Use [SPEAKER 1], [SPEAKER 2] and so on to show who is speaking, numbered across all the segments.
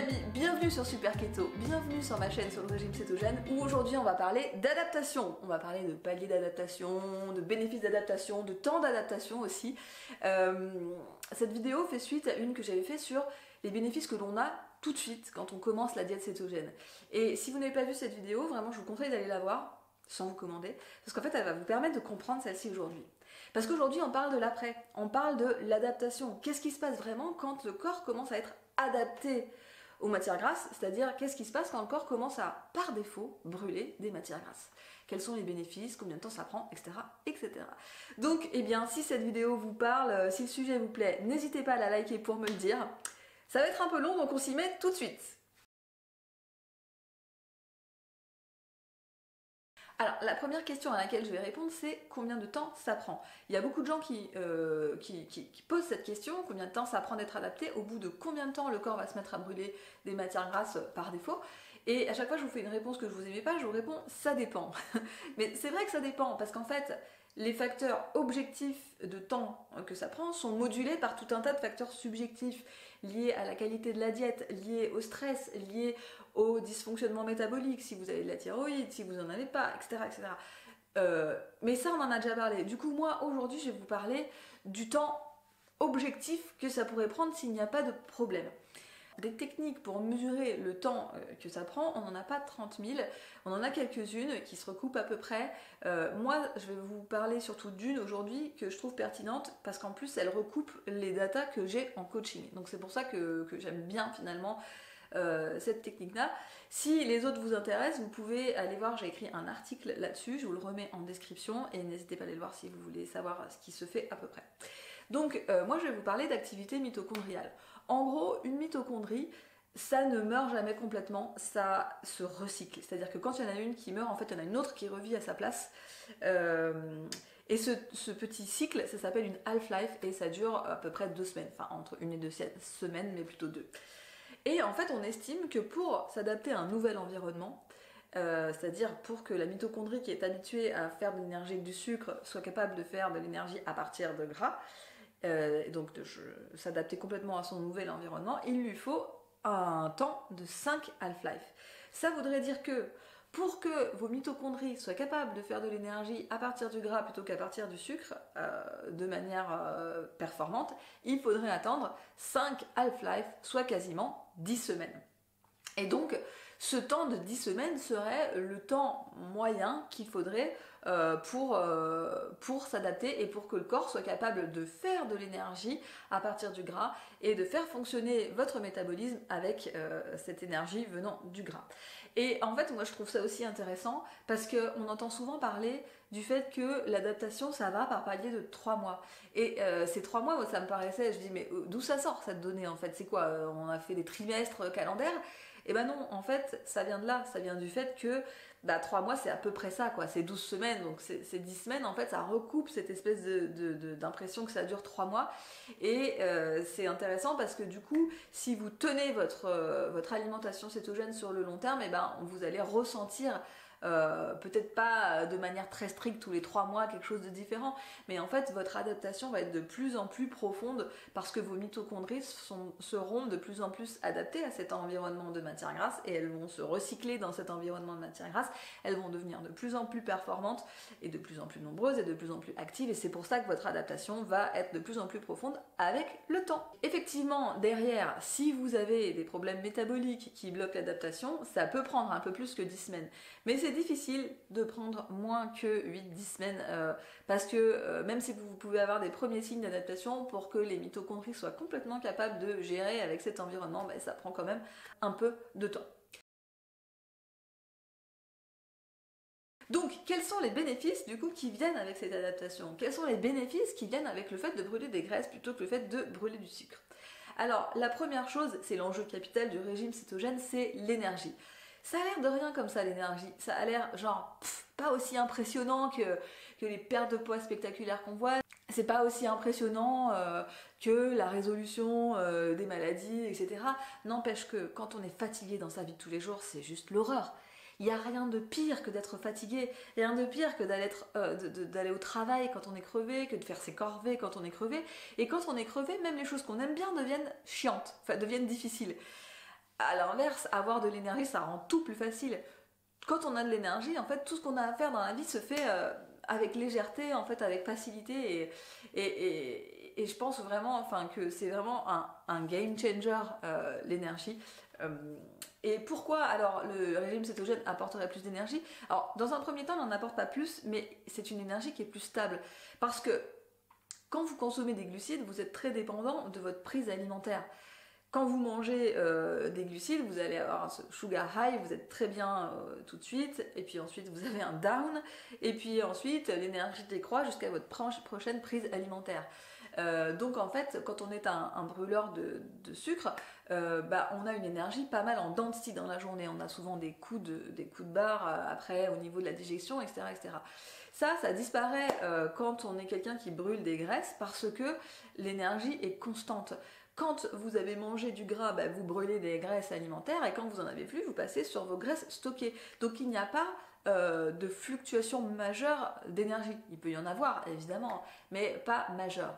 [SPEAKER 1] amis, bienvenue sur Super Keto, bienvenue sur ma chaîne sur le régime cétogène où aujourd'hui on va parler d'adaptation. On va parler de paliers d'adaptation, de bénéfices d'adaptation, de temps d'adaptation aussi. Cette vidéo fait suite à une que j'avais fait sur les bénéfices que l'on a tout de suite quand on commence la diète cétogène. Et si vous n'avez pas vu cette vidéo, vraiment je vous conseille d'aller la voir sans vous commander, parce qu'en fait elle va vous permettre de comprendre celle-ci aujourd'hui. Parce qu'aujourd'hui on parle de l'après, on parle de l'adaptation. Qu'est-ce qui se passe vraiment quand le corps commence à être adapté aux matières grasses, c'est-à-dire qu'est-ce qui se passe quand le corps commence à, par défaut, brûler des matières grasses. Quels sont les bénéfices, combien de temps ça prend, etc. etc. Donc, eh bien, si cette vidéo vous parle, si le sujet vous plaît, n'hésitez pas à la liker pour me le dire. Ça va être un peu long, donc on s'y met tout de suite. Alors, la première question à laquelle je vais répondre, c'est combien de temps ça prend. Il y a beaucoup de gens qui posent cette question, combien de temps ça prend d'être adapté, au bout de combien de temps le corps va se mettre à brûler des matières grasses par défaut. Et à chaque fois je vous fais une réponse que je vous aimais pas, je vous réponds ça dépend. Mais c'est vrai que ça dépend, parce qu'en fait, les facteurs objectifs de temps que ça prend sont modulés par tout un tas de facteurs subjectifs liés à la qualité de la diète, liés au stress, liés au dysfonctionnement métabolique, si vous avez de la thyroïde, si vous en avez pas, etc. etc. Mais ça on en a déjà parlé. Du coup moi aujourd'hui je vais vous parler du temps objectif que ça pourrait prendre s'il n'y a pas de problème. Des techniques pour mesurer le temps que ça prend, on n'en a pas 30 000, on en a quelques-unes qui se recoupent à peu près. Moi, je vais vous parler surtout d'une aujourd'hui que je trouve pertinente parce qu'en plus, elle recoupe les datas que j'ai en coaching. Donc c'est pour ça que j'aime bien finalement cette technique-là. Si les autres vous intéressent, vous pouvez aller voir, j'ai écrit un article là-dessus, je vous le remets en description et n'hésitez pas à aller le voir si vous voulez savoir ce qui se fait à peu près. Donc moi je vais vous parler d'activité mitochondriale. En gros, une mitochondrie, ça ne meurt jamais complètement, ça se recycle. C'est-à-dire que quand il y en a une qui meurt, en fait il y en a une autre qui revit à sa place. Et ce petit cycle, ça s'appelle une half-life et ça dure à peu près 2 semaines. Enfin entre 1 et 2 semaines, mais plutôt 2. Et en fait on estime que pour s'adapter à un nouvel environnement, c'est-à-dire pour que la mitochondrie qui est habituée à faire de l'énergie avec du sucre soit capable de faire de l'énergie à partir de gras, donc de s'adapter complètement à son nouvel environnement, il lui faut un temps de 5 half-life. Ça voudrait dire que pour que vos mitochondries soient capables de faire de l'énergie à partir du gras plutôt qu'à partir du sucre de manière performante, il faudrait attendre 5 half-life, soit quasiment 10 semaines. Et donc, ce temps de 10 semaines serait le temps moyen qu'il faudrait pour s'adapter et pour que le corps soit capable de faire de l'énergie à partir du gras et de faire fonctionner votre métabolisme avec cette énergie venant du gras. Et en fait, moi je trouve ça aussi intéressant parce qu'on entend souvent parler du fait que l'adaptation ça va par palier de 3 mois. Et ces 3 mois, moi, ça me paraissait, je dis mais d'où ça sort cette donnée en fait? C'est quoi? On a fait des trimestres calendaires? Et ben non, en fait, ça vient de là, ça vient du fait que 3 mois c'est à peu près ça, quoi, c'est 12 semaines, donc c'est 10 semaines, en fait, ça recoupe cette espèce d'impression que ça dure 3 mois, et c'est intéressant parce que du coup, si vous tenez votre alimentation cétogène sur le long terme, et ben vous allez ressentir peut-être pas de manière très stricte tous les 3 mois quelque chose de différent, mais en fait votre adaptation va être de plus en plus profonde parce que vos mitochondries seront de plus en plus adaptées à cet environnement de matière grasse et elles vont se recycler dans cet environnement de matière grasse, elles vont devenir de plus en plus performantes et de plus en plus nombreuses et de plus en plus actives, et c'est pour ça que votre adaptation va être de plus en plus profonde avec le temps. Effectivement, derrière, si vous avez des problèmes métaboliques qui bloquent l'adaptation, ça peut prendre un peu plus que 10 semaines, mais c'est difficile de prendre moins que 8-10 semaines parce que même si vous pouvez avoir des premiers signes d'adaptation, pour que les mitochondries soient complètement capables de gérer avec cet environnement, ça prend quand même un peu de temps. Donc, quels sont les bénéfices du coup qui viennent avec cette adaptation? Quels sont les bénéfices qui viennent avec le fait de brûler des graisses plutôt que le fait de brûler du sucre? Alors, la première chose, c'est l'enjeu capital du régime cétogène, c'est l'énergie. Ça a l'air de rien comme ça l'énergie, ça a l'air genre pas aussi impressionnant que les pertes de poids spectaculaires qu'on voit, c'est pas aussi impressionnant que la résolution des maladies, etc. N'empêche que quand on est fatigué dans sa vie de tous les jours, c'est juste l'horreur. Il n'y a rien de pire que d'être fatigué, rien de pire que d'aller au travail quand on est crevé, que de faire ses corvées quand on est crevé. Et quand on est crevé, même les choses qu'on aime bien deviennent chiantes, enfin deviennent difficiles. À l'inverse, avoir de l'énergie, ça rend tout plus facile. Quand on a de l'énergie, en fait, tout ce qu'on a à faire dans la vie se fait avec légèreté, en fait, avec facilité. Et je pense vraiment, enfin, que c'est vraiment un game changer, l'énergie. Euh, et pourquoi alors le régime cétogène apporterait plus d'énergie? Alors, dans un premier temps, il n'en apporte pas plus, mais c'est une énergie qui est plus stable. Parce que quand vous consommez des glucides, vous êtes très dépendant de votre prise alimentaire. Quand vous mangez des glucides, vous allez avoir ce sugar high, vous êtes très bien tout de suite, et puis ensuite vous avez un down, et puis ensuite l'énergie décroît jusqu'à votre prochaine prise alimentaire. Donc en fait, quand on est un brûleur de sucre, on a une énergie pas mal en dents de scie dans la journée. On a souvent des coups de barre après au niveau de la digestion, etc. etc. Ça disparaît quand on est quelqu'un qui brûle des graisses parce que l'énergie est constante. Quand vous avez mangé du gras, vous brûlez des graisses alimentaires et quand vous en avez plus, vous passez sur vos graisses stockées. Donc il n'y a pas de fluctuation majeure d'énergie. Il peut y en avoir, évidemment, mais pas majeure.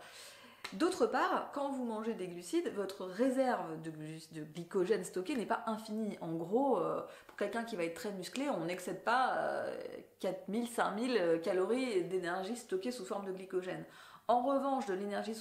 [SPEAKER 1] D'autre part, quand vous mangez des glucides, votre réserve de glycogène stocké n'est pas infinie. En gros, pour quelqu'un qui va être très musclé, on n'excède pas 4000, 5000 calories d'énergie stockée sous forme de glycogène. En revanche, de l'énergie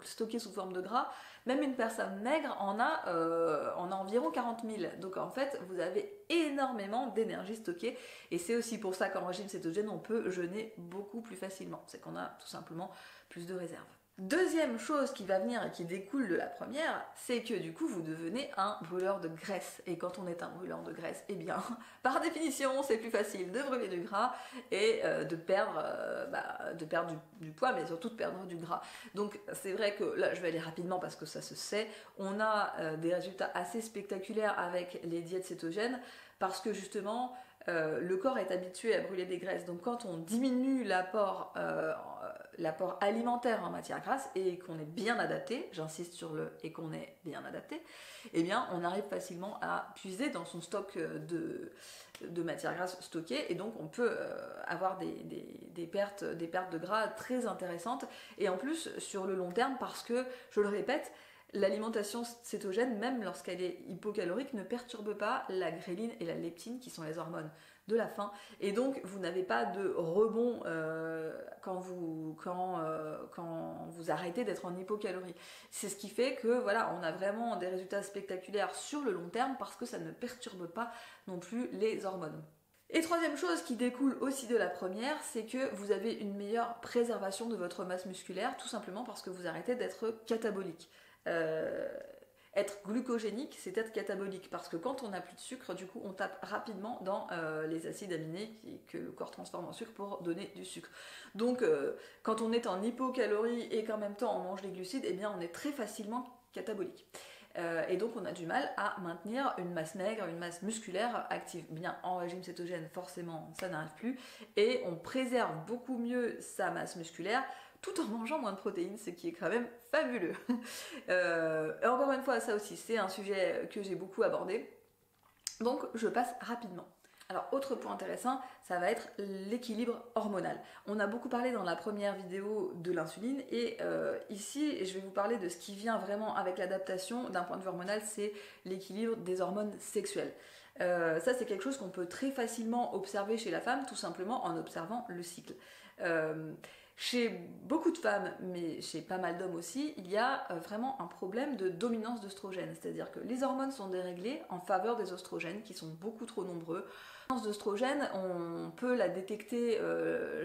[SPEAKER 1] stockée sous forme de gras, même une personne maigre en a environ 40 000. Donc en fait, vous avez énormément d'énergie stockée. Et c'est aussi pour ça qu'en régime cétogène, on peut jeûner beaucoup plus facilement. C'est qu'on a tout simplement plus de réserves. Deuxième chose qui va venir et qui découle de la première, c'est que du coup vous devenez un brûleur de graisse. Et quand on est un brûleur de graisse, eh bien, par définition, c'est plus facile de brûler du gras et de perdre du poids, mais surtout de perdre du gras. Donc c'est vrai que là, je vais aller rapidement parce que ça se sait, on a des résultats assez spectaculaires avec les diètes cétogènes parce que justement, le corps est habitué à brûler des graisses. Donc quand on diminue l'apport alimentaire en matière grasse et qu'on est bien adapté, j'insiste sur le et qu'on est bien adapté, eh bien on arrive facilement à puiser dans son stock de matière grasse stockée et donc on peut avoir des pertes de gras très intéressantes et en plus sur le long terme parce que, je le répète, l'alimentation cétogène, même lorsqu'elle est hypocalorique, ne perturbe pas la gréline et la leptine qui sont les hormones de la faim et donc vous n'avez pas de rebond quand vous arrêtez d'être en hypocalorie. C'est ce qui fait que voilà, on a vraiment des résultats spectaculaires sur le long terme parce que ça ne perturbe pas non plus les hormones. Et troisième chose qui découle aussi de la première, c'est que vous avez une meilleure préservation de votre masse musculaire, tout simplement parce que vous arrêtez d'être catabolique. Être glucogénique, c'est être catabolique, parce que quand on n'a plus de sucre, du coup, on tape rapidement dans les acides aminés que le corps transforme en sucre pour donner du sucre. Donc, quand on est en hypocalorie et qu'en même temps on mange des glucides, eh bien, on est très facilement catabolique. Et donc on a du mal à maintenir une masse maigre, une masse musculaire active. Bien, en régime cétogène, forcément, ça n'arrive plus. Et on préserve beaucoup mieux sa masse musculaire tout en mangeant moins de protéines, ce qui est quand même fabuleux. Encore une fois, ça aussi, c'est un sujet que j'ai beaucoup abordé. Donc je passe rapidement. Alors, autre point intéressant, ça va être l'équilibre hormonal. On a beaucoup parlé dans la première vidéo de l'insuline et ici, je vais vous parler de ce qui vient vraiment avec l'adaptation d'un point de vue hormonal, c'est l'équilibre des hormones sexuelles. Ça, c'est quelque chose qu'on peut très facilement observer chez la femme, tout simplement en observant le cycle. Chez beaucoup de femmes, mais chez pas mal d'hommes aussi, il y a vraiment un problème de dominance d'œstrogènes, c'est-à-dire que les hormones sont déréglées en faveur des oestrogènes qui sont beaucoup trop nombreux. La dominance d'œstrogènes, on peut la détecter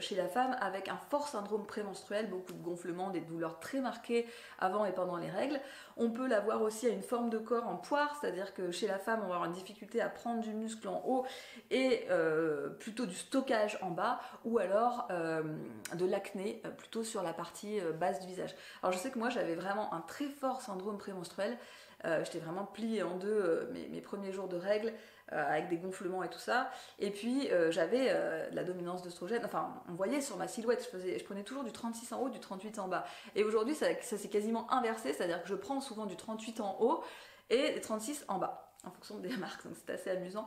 [SPEAKER 1] chez la femme avec un fort syndrome prémenstruel, beaucoup de gonflements, des douleurs très marquées avant et pendant les règles. On peut la voir aussi à une forme de corps en poire, c'est-à-dire que chez la femme, on va avoir une difficulté à prendre du muscle en haut et plutôt du stockage en bas, ou alors de l'acné plutôt sur la partie basse du visage. Alors je sais que moi j'avais vraiment un très fort syndrome prémenstruel, j'étais vraiment pliée en deux mes premiers jours de règles, avec des gonflements et tout ça, et puis j'avais de la dominance d'œstrogène, enfin on voyait sur ma silhouette, je prenais toujours du 36 en haut, du 38 en bas, et aujourd'hui ça s'est quasiment inversé, c'est-à-dire que je prends souvent du 38 en haut et des 36 en bas en fonction des marques, donc c'est assez amusant.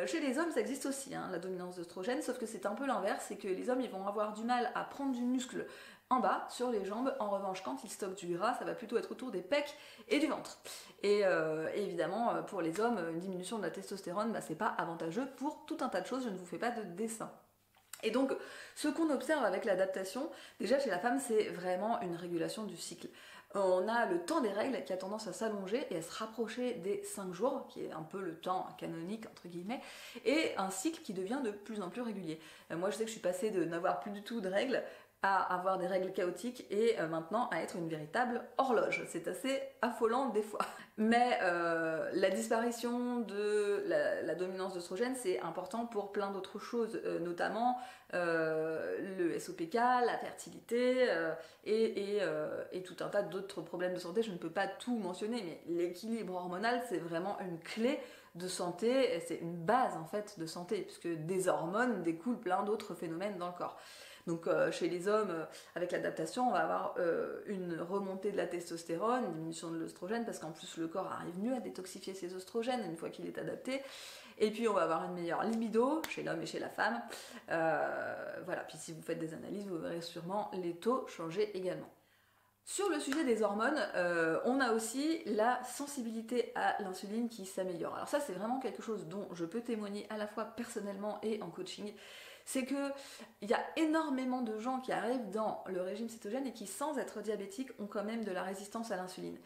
[SPEAKER 1] Chez les hommes, ça existe aussi, hein, la dominance d'œstrogène, sauf que c'est un peu l'inverse, c'est que les hommes, ils vont avoir du mal à prendre du muscle en bas, sur les jambes. En revanche, quand il stocke du gras, ça va plutôt être autour des pecs et du ventre. Et évidemment, pour les hommes, une diminution de la testostérone, c'est pas avantageux pour tout un tas de choses. Je ne vous fais pas de dessin. Et donc, ce qu'on observe avec l'adaptation, déjà chez la femme, c'est vraiment une régulation du cycle. On a le temps des règles qui a tendance à s'allonger et à se rapprocher des 5 jours, qui est un peu le temps canonique, entre guillemets, et un cycle qui devient de plus en plus régulier. Moi, je sais que je suis passée de n'avoir plus du tout de règles à avoir des règles chaotiques et maintenant à être une véritable horloge. C'est assez affolant des fois. Mais la disparition de la dominance d'œstrogène, c'est important pour plein d'autres choses, notamment le SOPK, la fertilité et tout un tas d'autres problèmes de santé. Je ne peux pas tout mentionner, mais l'équilibre hormonal, c'est vraiment une clé de santé, c'est une base en fait de santé, puisque des hormones découlent plein d'autres phénomènes dans le corps. Donc chez les hommes, avec l'adaptation, on va avoir une remontée de la testostérone, une diminution de l'œstrogène, parce qu'en plus le corps arrive mieux à détoxifier ses œstrogènes une fois qu'il est adapté. Et puis on va avoir une meilleure libido chez l'homme et chez la femme. Voilà, puis si vous faites des analyses, vous verrez sûrement les taux changer également. Sur le sujet des hormones, on a aussi la sensibilité à l'insuline qui s'améliore. Alors ça, c'est vraiment quelque chose dont je peux témoigner à la fois personnellement et en coaching. C'est qu'il y a énormément de gens qui arrivent dans le régime cétogène et qui, sans être diabétiques, ont quand même de la résistance à l'insuline.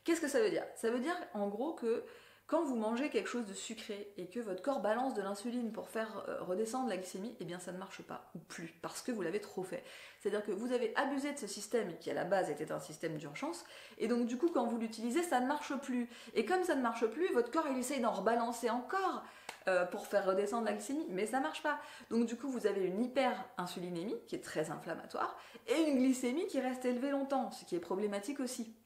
[SPEAKER 1] Qu'est-ce que ça veut dire? Ça veut dire en gros que quand vous mangez quelque chose de sucré et que votre corps balance de l'insuline pour faire redescendre la glycémie, eh bien ça ne marche pas, ou plus, parce que vous l'avez trop fait. C'est-à-dire que vous avez abusé de ce système qui à la base était un système d'urgence, et donc du coup quand vous l'utilisez, ça ne marche plus. Et comme ça ne marche plus, votre corps il essaye d'en rebalancer encore pour faire redescendre la glycémie, mais ça ne marche pas. Donc du coup vous avez une hyperinsulinémie qui est très inflammatoire, et une glycémie qui reste élevée longtemps, ce qui est problématique aussi.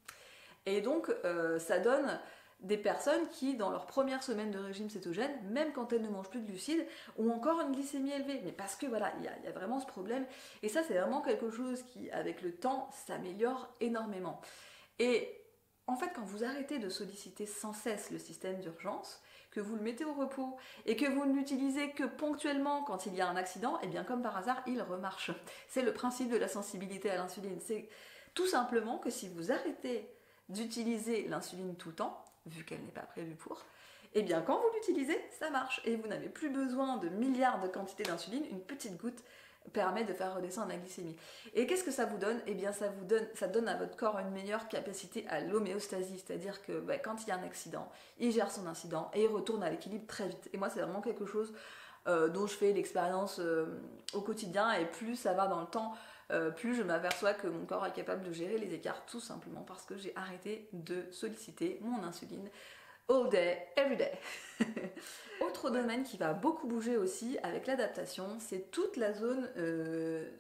[SPEAKER 1] Et donc ça donne des personnes qui, dans leur première semaine de régime cétogène, même quand elles ne mangent plus de glucides, ont encore une glycémie élevée. Mais parce que voilà, il y a vraiment ce problème. Et ça, c'est vraiment quelque chose qui, avec le temps, s'améliore énormément. Et en fait, quand vous arrêtez de solliciter sans cesse le système d'urgence, que vous le mettez au repos et que vous ne l'utilisez que ponctuellement quand il y a un accident, et bien comme par hasard, il remarche. C'est le principe de la sensibilité à l'insuline. C'est tout simplement que si vous arrêtez d'utiliser l'insuline tout le temps, vu qu'elle n'est pas prévue pour, et bien quand vous l'utilisez, ça marche. Et vous n'avez plus besoin de milliards de quantités d'insuline, une petite goutte permet de faire redescendre la glycémie. Et qu'est-ce que ça vous donne? Eh bien ça donne à votre corps une meilleure capacité à l'homéostasie, c'est-à-dire que quand il y a un accident, il gère son incident et il retourne à l'équilibre très vite. Et moi c'est vraiment quelque chose dont je fais l'expérience au quotidien, et plus ça va dans le temps, plus je m'aperçois que mon corps est capable de gérer les écarts, tout simplement parce que j'ai arrêté de solliciter mon insuline all day, every day. Autre domaine qui va beaucoup bouger aussi avec l'adaptation, c'est toute la zone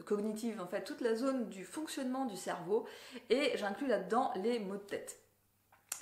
[SPEAKER 1] cognitive, en fait, toute la zone du fonctionnement du cerveau, et j'inclus là-dedans les maux de tête.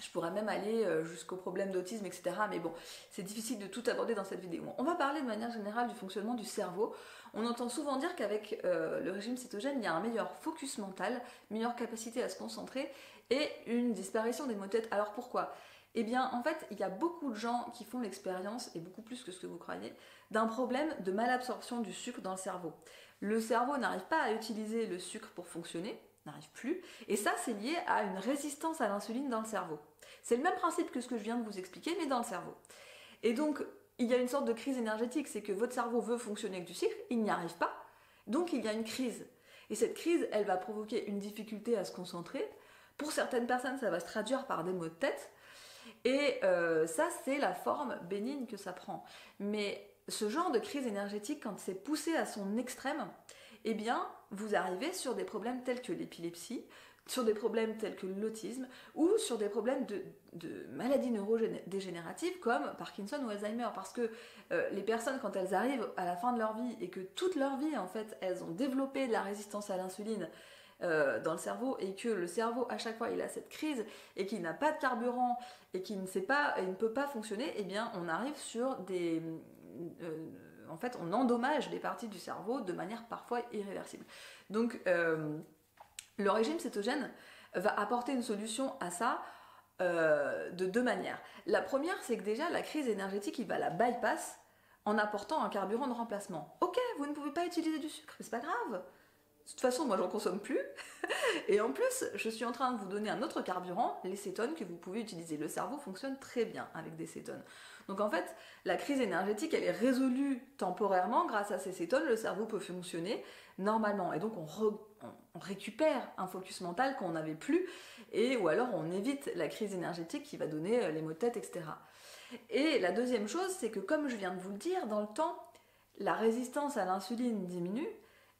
[SPEAKER 1] Je pourrais même aller jusqu'aux problèmes d'autisme, etc. Mais bon, c'est difficile de tout aborder dans cette vidéo. On va parler de manière générale du fonctionnement du cerveau. On entend souvent dire qu'avec le régime cétogène, il y a un meilleur focus mental, meilleure capacité à se concentrer et une disparition des maux de tête. Alors pourquoi? Eh bien, en fait, il y a beaucoup de gens qui font l'expérience, et beaucoup plus que ce que vous croyez, d'un problème de malabsorption du sucre dans le cerveau. Le cerveau n'arrive pas à utiliser le sucre pour fonctionner, n'arrive plus, et ça c'est lié à une résistance à l'insuline dans le cerveau. C'est le même principe que ce que je viens de vous expliquer, mais dans le cerveau. Et donc il y a une sorte de crise énergétique, c'est que votre cerveau veut fonctionner avec du sucre, il n'y arrive pas, donc il y a une crise. Et cette crise, elle va provoquer une difficulté à se concentrer. Pour certaines personnes, ça va se traduire par des maux de tête, et ça c'est la forme bénigne que ça prend. Mais ce genre de crise énergétique, quand c'est poussé à son extrême, eh bien, vous arrivez sur des problèmes tels que l'épilepsie, sur des problèmes tels que l'autisme, ou sur des problèmes de maladies neurodégénératives comme Parkinson ou Alzheimer. Parce que les personnes, quand elles arrivent à la fin de leur vie, et que toute leur vie, en fait, elles ont développé de la résistance à l'insuline dans le cerveau, et que le cerveau, à chaque fois, il a cette crise, et qu'il n'a pas de carburant, et qu'il ne sait pas, et ne peut pas fonctionner, eh bien, on arrive sur des... en fait, on endommage des parties du cerveau de manière parfois irréversible. Donc, le régime cétogène va apporter une solution à ça de deux manières. La première, c'est que déjà, la crise énergétique, il va la bypass en apportant un carburant de remplacement. Ok, vous ne pouvez pas utiliser du sucre, mais c'est pas grave. toute façon, moi, j'en consomme plus. Et en plus, je suis en train de vous donner un autre carburant, les cétones, que vous pouvez utiliser. Le cerveau fonctionne très bien avec des cétones. Donc en fait, la crise énergétique, elle est résolue temporairement grâce à ces cétones. Le cerveau peut fonctionner normalement. Et donc on récupère un focus mental qu'on n'avait plus, ou alors on évite la crise énergétique qui va donner les maux de tête, etc. Et la deuxième chose, c'est que comme je viens de vous le dire, dans le temps, la résistance à l'insuline diminue,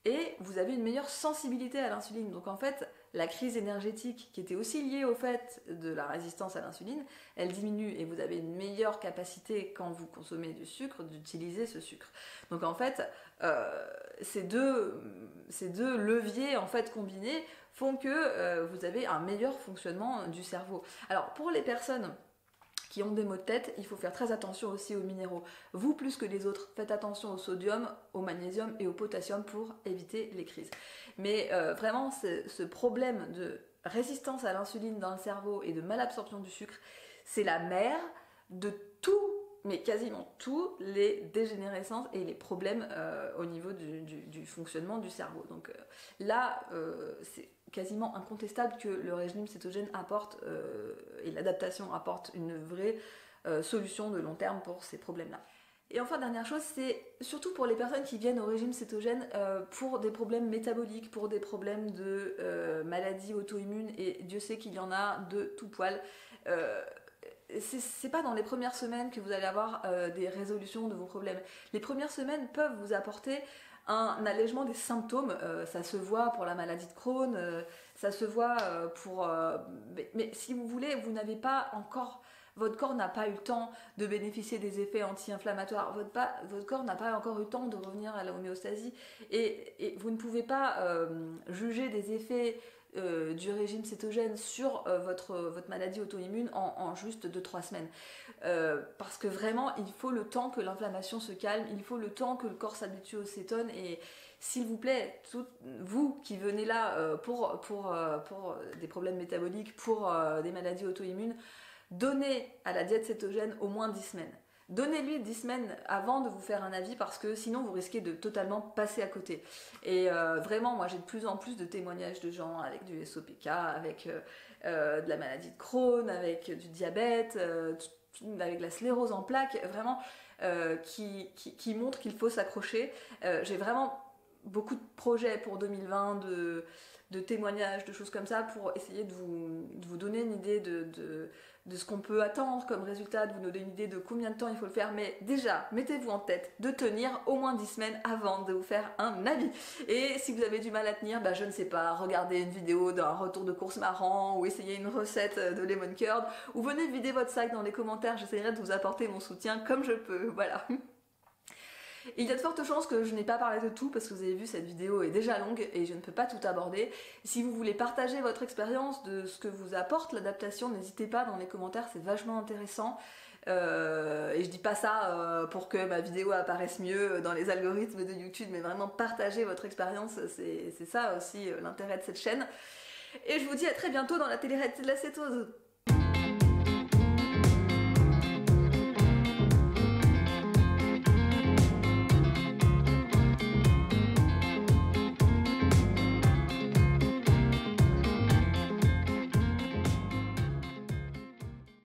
[SPEAKER 1] et vous avez une meilleure sensibilité à l'insuline. Donc en fait, la crise énergétique qui était aussi liée au fait de la résistance à l'insuline, elle diminue et vous avez une meilleure capacité quand vous consommez du sucre d'utiliser ce sucre. Donc en fait, ces deux leviers en fait combinés font que vous avez un meilleur fonctionnement du cerveau. Alors pour les personnes qui ont des maux de tête, il faut faire très attention aussi aux minéraux. Vous, plus que les autres, faites attention au sodium, au magnésium et au potassium pour éviter les crises. Mais vraiment, ce problème de résistance à l'insuline dans le cerveau et de malabsorption du sucre, c'est la mère de tout, mais quasiment tous les dégénérescences et les problèmes au niveau du fonctionnement du cerveau. Donc là, c'est quasiment incontestable que le régime cétogène apporte et l'adaptation apporte une vraie solution de long terme pour ces problèmes-là. Et enfin, dernière chose, c'est surtout pour les personnes qui viennent au régime cétogène pour des problèmes métaboliques, pour des problèmes de maladies auto-immunes, et Dieu sait qu'il y en a de tout poil. C'est pas dans les premières semaines que vous allez avoir des résolutions de vos problèmes. Les premières semaines peuvent vous apporter un allègement des symptômes, ça se voit pour la maladie de Crohn, ça se voit pour... mais si vous voulez, vous n'avez pas encore... Votre corps n'a pas eu le temps de bénéficier des effets anti-inflammatoires, votre corps n'a pas encore eu le temps de revenir à la homéostasie, et vous ne pouvez pas juger des effets du régime cétogène sur votre maladie auto-immune en juste 2-3 semaines. Parce que vraiment, il faut le temps que l'inflammation se calme, il faut le temps que le corps s'habitue aux cétones, et s'il vous plaît, vous qui venez là pour des problèmes métaboliques, pour des maladies auto-immunes, donnez à la diète cétogène au moins 10 semaines. Donnez-lui 10 semaines avant de vous faire un avis, parce que sinon vous risquez de totalement passer à côté. Et vraiment, moi j'ai de plus en plus de témoignages de gens avec du SOPK, avec de la maladie de Crohn, avec du diabète, avec la sclérose en plaques, vraiment qui montrent qu'il faut s'accrocher. J'ai vraiment beaucoup de projets pour 2020, de témoignages, de choses comme ça, pour essayer de vous donner une idée de ce qu'on peut attendre comme résultat, de vous donner une idée de combien de temps il faut le faire. Mais déjà, mettez-vous en tête de tenir au moins 10 semaines avant de vous faire un avis. Et si vous avez du mal à tenir, je ne sais pas, regardez une vidéo d'un retour de course marrant, ou essayez une recette de lemon curd, ou venez vider votre sac dans les commentaires, j'essaierai de vous apporter mon soutien comme je peux, voilà. Et il y a de fortes chances que je n'ai pas parlé de tout, parce que vous avez vu, cette vidéo est déjà longue et je ne peux pas tout aborder. Si vous voulez partager votre expérience de ce que vous apporte l'adaptation, n'hésitez pas dans les commentaires, c'est vachement intéressant. Et je dis pas ça pour que ma vidéo apparaisse mieux dans les algorithmes de YouTube, mais vraiment partager votre expérience, c'est ça aussi l'intérêt de cette chaîne. Et je vous dis à très bientôt dans la télé-réalité de la cétose.